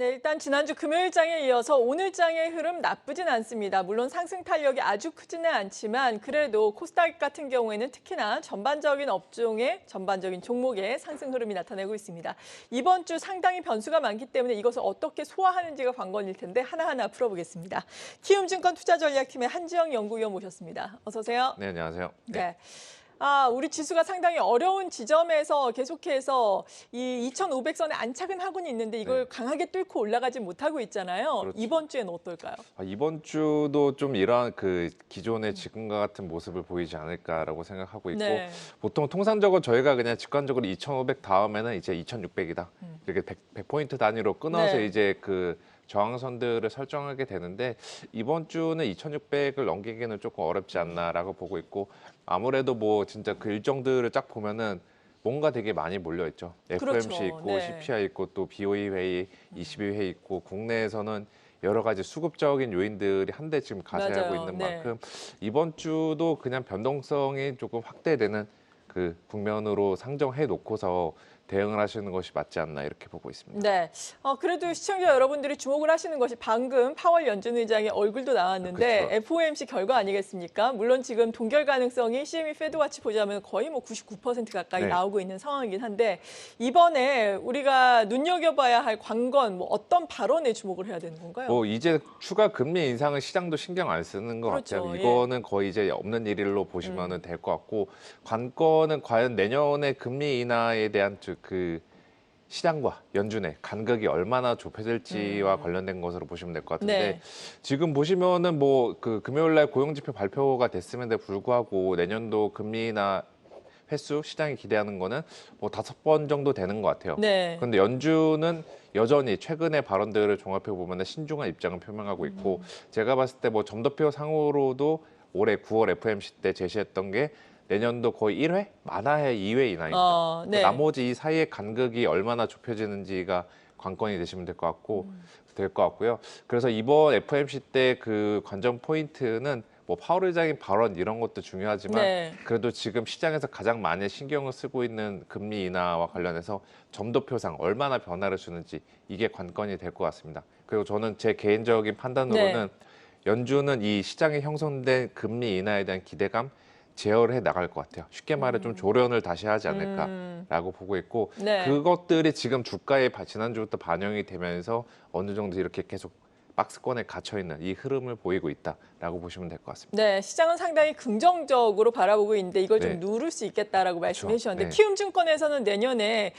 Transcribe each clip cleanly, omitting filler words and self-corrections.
네, 일단 지난주 금요일장에 이어서 오늘장의 흐름 나쁘진 않습니다. 물론 상승 탄력이 아주 크지는 않지만 그래도 코스닥 같은 경우에는 특히나 전반적인 업종의 전반적인 종목의 상승 흐름이 나타내고 있습니다. 이번 주 상당히 변수가 많기 때문에 이것을 어떻게 소화하는지가 관건일 텐데 하나하나 풀어보겠습니다. 키움증권 투자전략팀의 한지영 연구위원 모셨습니다. 어서 오세요. 네, 안녕하세요. 네. 우리 지수가 상당히 어려운 지점에서 계속해서 이 2,500선에 안착은 하고는 있는데 이걸 강하게 뚫고 올라가지 못하고 있잖아요. 그렇죠. 이번 주에는 어떨까요? 이번 주도 좀 이러한 기존의 지금과 같은 모습을 보이지 않을까라고 생각하고 있고 네. 보통 통상적으로 저희가 그냥 직관적으로 2,500 다음에는 이제 2,600이다. 이렇게 100포인트 단위로 끊어서 네. 이제 저항선들을 설정하게 되는데 이번 주는 2,600을 넘기기는 조금 어렵지 않나라고 보고 있고 아무래도 뭐 진짜 그 일정들을 쫙 보면은 뭔가 되게 많이 몰려 있죠. FOMC 그렇죠. 있고 네. CPI 있고 또 BOE 회의, 22회 있고 국내에서는 여러 가지 수급적인 요인들이 한데 지금 가세하고 맞아요. 있는 네. 만큼 이번 주도 그냥 변동성이 조금 확대되는 국면으로 상정해 놓고서 대응을 하시는 것이 맞지 않나 이렇게 보고 있습니다. 네. 그래도 시청자 여러분들이 주목을 하시는 것이 방금 파월 연준 의장의 얼굴도 나왔는데 그렇죠. FOMC 결과 아니겠습니까? 물론 지금 동결 가능성이 CME 페드와치 보자면 거의 뭐 99% 가까이 네. 나오고 있는 상황이긴 한데 이번에 우리가 눈여겨봐야 할 관건 뭐 어떤 발언에 주목을 해야 되는 건가요? 뭐 이제 추가 금리 인상은 시장도 신경 안 쓰는 것 그렇죠. 같아요. 예. 이거는 거의 이제 없는 일로 보시면 될 것 같고 관건은 과연 내년에 금리 인하에 대한 시장과 연준의 간극이 얼마나 좁혀질지와 관련된 것으로 보시면 될 것 같은데 네. 지금 보시면은 뭐 금요일날 고용지표 발표가 됐음에도 불구하고 내년도 금리 인하 횟수 시장이 기대하는 거는 뭐 5번 정도 되는 것 같아요. 네. 그런데 연준은 여전히 최근의 발언들을 종합해 보면 신중한 입장을 표명하고 있고 제가 봤을 때 뭐 점도표 상으로도 올해 9월 FOMC 때 제시했던 게 내년도 거의 1회, 많아야 2회 이나입니다. 네. 나머지 이 사이의 간극이 얼마나 좁혀지는지가 관건이 되시면 될 것 같고요. 그래서 이번 FOMC 때 관전 포인트는 뭐 파월 의장의 발언 이런 것도 중요하지만 네. 그래도 지금 시장에서 가장 많이 신경을 쓰고 있는 금리 인하와 관련해서 점도표상 얼마나 변화를 주는지 이게 관건이 될 것 같습니다. 그리고 저는 제 개인적인 판단으로는 연준은 이 시장에 형성된 금리 인하에 대한 기대감 제어를 해 나갈 것 같아요. 쉽게 말해 좀 조련을 다시 하지 않을까라고 보고 있고 네. 그것들이 지금 주가에 지난주부터 반영이 되면서 어느 정도 이렇게 계속 박스권에 갇혀 있는 이 흐름을 보이고 있다라고 보시면 될 것 같습니다. 네, 시장은 상당히 긍정적으로 바라보고 있는데 이걸 좀 네. 누를 수 있겠다라고 말씀해 주셨는데 네. 키움증권에서는 내년에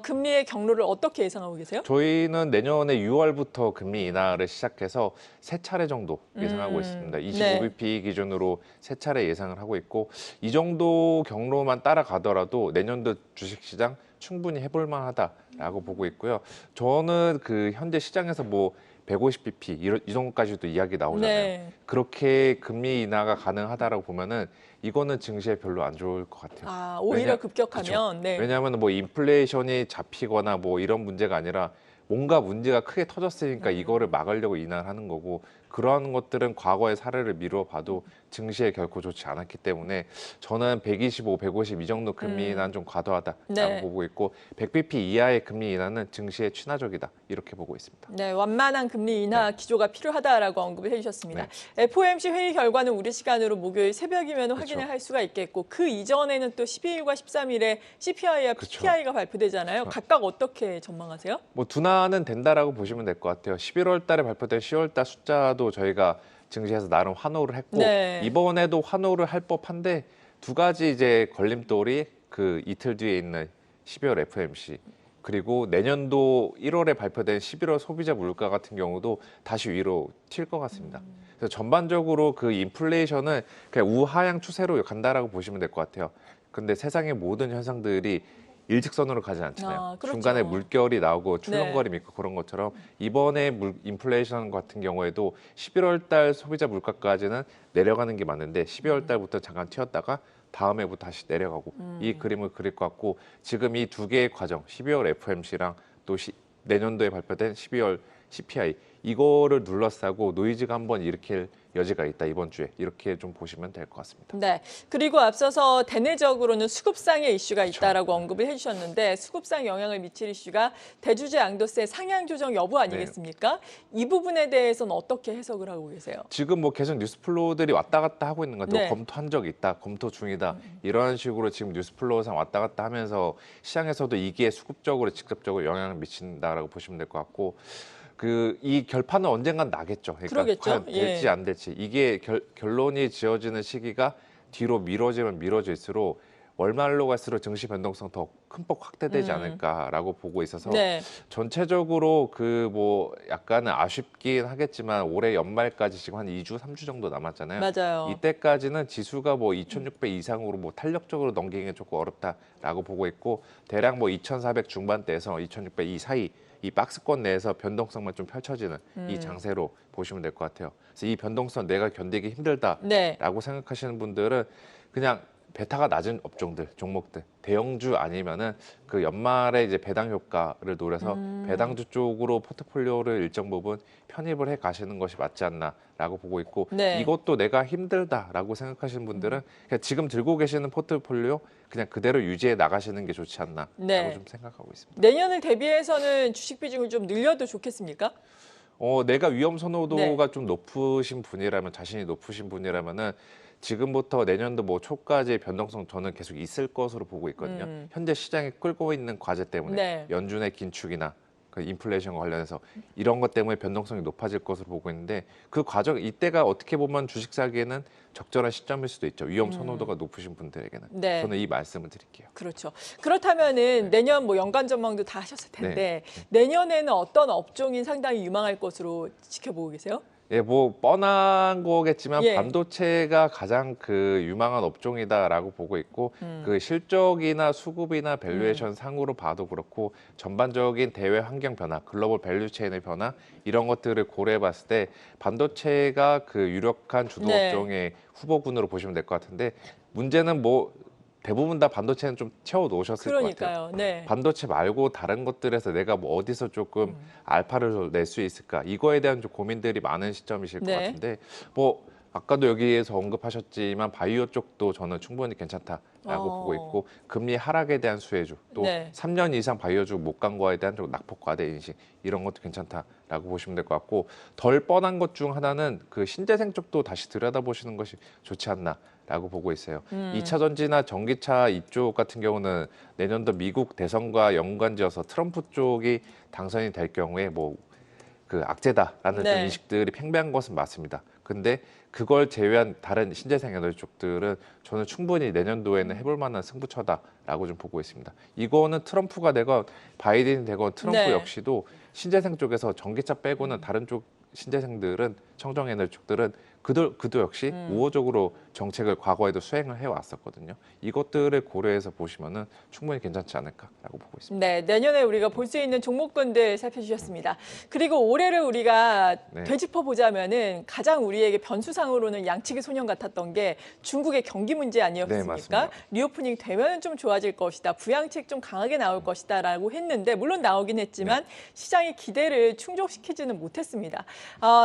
금리의 경로를 어떻게 예상하고 계세요? 저희는 내년에 6월부터 금리 인하를 시작해서 3차례 정도 예상하고 있습니다. 25bp 기준으로 3차례 예상을 하고 있고 이 정도 경로만 따라가더라도 내년도 주식시장 충분히 해볼 만하다라고 보고 있고요. 저는 현재 시장에서 뭐 150bp 이 정도까지도 이야기 나오잖아요. 네. 그렇게 금리 인하가 가능하다라고 보면은 이거는 증시에 별로 안 좋을 것 같아요. 오히려 그쵸? 급격하면 네. 왜냐하면 뭐 인플레이션이 잡히거나 뭐 이런 문제가 아니라 뭔가 문제가 크게 터졌으니까 이거를 막으려고 인하를 하는 거고 그러한 것들은 과거의 사례를 미루어 봐도 증시에 결코 좋지 않았기 때문에 저는 125, 150 이 정도 금리 인하는 좀 과도하다라고 네. 보고 있고 100bp 이하의 금리 인하는 증시에 친화적이다 이렇게 보고 있습니다. 네, 완만한 금리 인하 기조가 필요하다라고 언급을 해주셨습니다. FOMC 회의 결과는 우리 시간으로 목요일 새벽이면 확인을 할 수가 있겠고 그 이전에는 또 12일과 13일에 CPI와 PPI가 발표되잖아요. 각각 어떻게 전망하세요? 뭐 둔화는 된다라고 보시면 될 것 같아요. 11월 달에 발표된 10월 달 숫자도 저희가 증시에서 나름 환호를 했고 이번에도 환호를 할 법한데 두 가지 이제 걸림돌이 이틀 뒤에 있는 12월 FOMC 그리고 내년도 1월에 발표된 11월 소비자 물가 같은 경우도 다시 위로 튈 것 같습니다. 그래서 전반적으로 인플레이션은 그냥 우하향 추세로 간다라고 보시면 될 것 같아요. 근데 세상의 모든 현상들이 일직선으로 가지 않잖아요. 그렇죠. 중간에 물결이 나오고 출렁거림이 있고 그런 것처럼 이번에 인플레이션 같은 경우에도 11월 달 소비자 물가까지는 내려가는 게 맞는데 12월 달부터 잠깐 튀었다가 다음 해부터 다시 내려가고 이 그림을 그릴 것 같고 지금 이 두 개의 과정 12월 FOMC랑 또 내년도에 발표된 12월 CPI 이거를 둘러싸고 노이즈가 한번 일으킬 여지가 있다 이번 주에 이렇게 좀 보시면 될 것 같습니다. 네. 그리고 앞서서 대내적으로는 수급상의 이슈가 있다라고 언급을 해주셨는데 수급상 영향을 미칠 이슈가 대주주 양도세 상향 조정 여부 아니겠습니까? 이 부분에 대해서는 어떻게 해석을 하고 계세요? 지금 뭐 계속 뉴스 플로우들이 왔다 갔다 하고 있는 것 같아요. 네. 검토한 적이 있다, 검토 중이다 이런 식으로 지금 뉴스 플로우상 왔다 갔다 하면서 시장에서도 이게 수급적으로 직접적으로 영향을 미친다라고 보시면 될 것 같고. 이 결판은 언젠간 나겠죠. 그러니까 그러겠죠. 과연 될지 안 될지 이게 결론이 지어지는 시기가 뒤로 미뤄지면 미뤄질수록 월말로 갈수록 증시 변동성 더 큰 폭 확대되지 않을까라고 보고 있어서 네. 전체적으로 뭐 약간은 아쉽긴 하겠지만 올해 연말까지 지금 한 2주, 3주 정도 남았잖아요. 맞아요. 이때까지는 지수가 뭐 2,600 이상으로 뭐 탄력적으로 넘기기는 조금 어렵다라고 보고 있고 대략 뭐 2,400 중반대에서 2,600 이 사이 이 박스권 내에서 변동성만 좀 펼쳐지는 이 장세로 보시면 될 것 같아요. 그래서 이 변동성 내가 견디기 힘들다라고 네. 생각하시는 분들은 그냥 베타가 낮은 업종들, 종목들, 대형주 아니면은 그 연말에 이제 배당 효과를 노려서 배당주 쪽으로 포트폴리오를 일정 부분 편입을 해 가시는 것이 맞지 않나라고 보고 있고 네. 이것도 내가 힘들다라고 생각하시는 분들은 그냥 지금 들고 계시는 포트폴리오 그냥 그대로 유지해 나가시는 게 좋지 않나라고 네. 좀 생각하고 있습니다. 내년을 대비해서는 주식 비중을 좀 늘려도 좋겠습니까? 내가 위험 선호도가 좀 높으신 분이라면 자신이 높으신 분이라면은 지금부터 내년도 뭐 초까지 변동성 저는 계속 있을 것으로 보고 있거든요. 현재 시장이 끌고 있는 과제 때문에 네. 연준의 긴축이나 그 인플레이션과 관련해서 이런 것 때문에 변동성이 높아질 것으로 보고 있는데 그 과정 이때가 어떻게 보면 주식 사기에는 적절한 시점일 수도 있죠. 위험 선호도가 높으신 분들에게는 네. 저는 이 말씀을 드릴게요. 그렇죠. 그렇다면은 내년 뭐 연간 전망도 다 하셨을 텐데 내년에는 어떤 업종이 상당히 유망할 것으로 지켜보고 계세요? 예, 뭐 뻔한 거겠지만 예. 반도체가 가장 그 유망한 업종이다라고 보고 있고 그 실적이나 수급이나 밸류에이션 상으로 봐도 그렇고 전반적인 대외 환경 변화, 글로벌 밸류 체인의 변화 이런 것들을 고려해 봤을 때 반도체가 그 유력한 주도 네. 업종의 후보군으로 보시면 될 것 같은데 문제는 뭐 대부분 다 반도체는 좀 채워 놓으셨을 것 같아요. 그러니까요. 네. 반도체 말고 다른 것들에서 내가 뭐 어디서 조금 알파를 낼 수 있을까 이거에 대한 좀 고민들이 많은 시점이실 네. 것 같은데 뭐 아까도 여기에서 언급하셨지만 바이오 쪽도 저는 충분히 괜찮다라고 보고 있고 금리 하락에 대한 수혜주 또 네. 3년 이상 바이오주 못 간 거에 대한 좀 낙폭 과대 인식 이런 것도 괜찮다라고 보시면 될 것 같고 덜 뻔한 것 중 하나는 그 신재생 쪽도 다시 들여다보시는 것이 좋지 않나라고 보고 있어요. 2차 전지나 전기차 이쪽 같은 경우는 내년도 미국 대선과 연관지어서 트럼프 쪽이 당선이 될 경우에 뭐 그 악재다라는 네. 좀 인식들이 팽배한 것은 맞습니다. 근데 그걸 제외한 다른 신재생 에너지 쪽들은 저는 충분히 내년도에는 해볼 만한 승부처다라고 좀 보고 있습니다. 이거는 트럼프가 되건 바이든이 되건 트럼프 네. 역시도 신재생 쪽에서 전기차 빼고는 다른 쪽 신재생들은 청정 에너지 쪽들은 그도 역시 우호적으로 정책을 과거에도 수행을 해왔었거든요. 이것들을 고려해서 보시면은 충분히 괜찮지 않을까라고 보고 있습니다. 네, 내년에 우리가 볼 수 있는 종목군들 살펴주셨습니다. 그리고 올해를 우리가 네. 되짚어 보자면은 가장 우리에게 변수상으로는 양치기 소년 같았던 게 중국의 경기 문제 네, 아니었습니까? 맞습니다. 리오프닝 되면 좀 좋아질 것이다, 부양책 좀 강하게 나올 것이다라고 했는데 물론 나오긴 했지만 시장의 기대를 충족시키지는 못했습니다.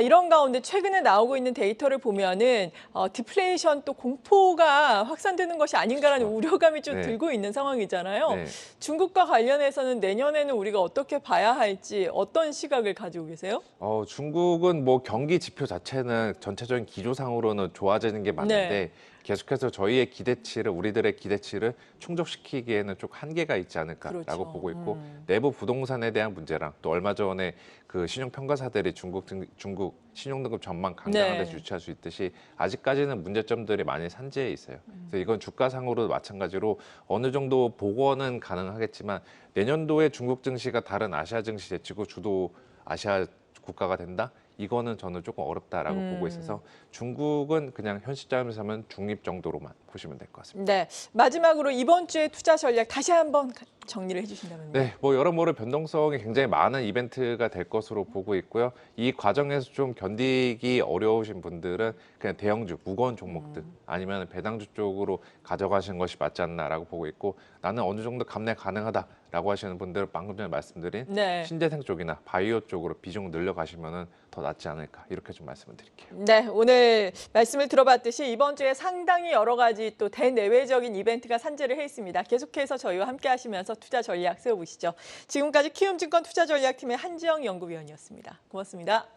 이런 가운데 최근에 나오고 있는 데이터를 보면은 디플레이션 또 공포가 확산되는 것이 아닌가라는 우려감이 좀 네. 들고 있는 상황이잖아요. 네. 중국과 관련해서는 내년에는 우리가 어떻게 봐야 할지 어떤 시각을 가지고 계세요? 중국은 뭐 경기 지표 자체는 전체적인 기조상으로는 좋아지는 게 맞는데 네. 계속해서 저희의 기대치를 우리들의 기대치를 충족시키기에는 좀 한계가 있지 않을까라고 그렇죠. 보고 있고 내부 부동산에 대한 문제랑 또 얼마 전에 그 신용평가사들이 중국 신용등급 전망 강경한 네. 데서 유치할 수 있듯이 아직까지는 문제점들이 많이 산재해 있어요. 그래서 이건 주가상으로도 마찬가지로 어느 정도 복원은 가능하겠지만 내년도에 중국 증시가 다른 아시아 증시 제치고 주도 아시아 국가가 된다? 이거는 저는 조금 어렵다라고 보고 있어서 중국은 그냥 현 시점에서 하면 중립 정도로만 보시면 될 것 같습니다. 네. 마지막으로 이번 주의 투자 전략 다시 한번 정리를 해주신다면요. 네, 뭐 여러모로 변동성이 굉장히 많은 이벤트가 될 것으로 보고 있고요. 이 과정에서 좀 견디기 어려우신 분들은 그냥 대형주, 무거운 종목들 아니면 배당주 쪽으로 가져가시는 것이 맞지 않나라고 보고 있고 나는 어느 정도 감내 가능하다. 라고 하시는 분들 방금 전에 말씀드린 네. 신재생 쪽이나 바이오 쪽으로 비중 늘려가시면 더 낫지 않을까 이렇게 좀 말씀을 드릴게요. 네, 오늘 말씀을 들어봤듯이 이번 주에 상당히 여러 가지 또 대내외적인 이벤트가 산재를 해 있습니다. 계속해서 저희와 함께 하시면서 투자 전략 세워보시죠. 지금까지 키움증권 투자전략팀의 한지영 연구위원이었습니다. 고맙습니다.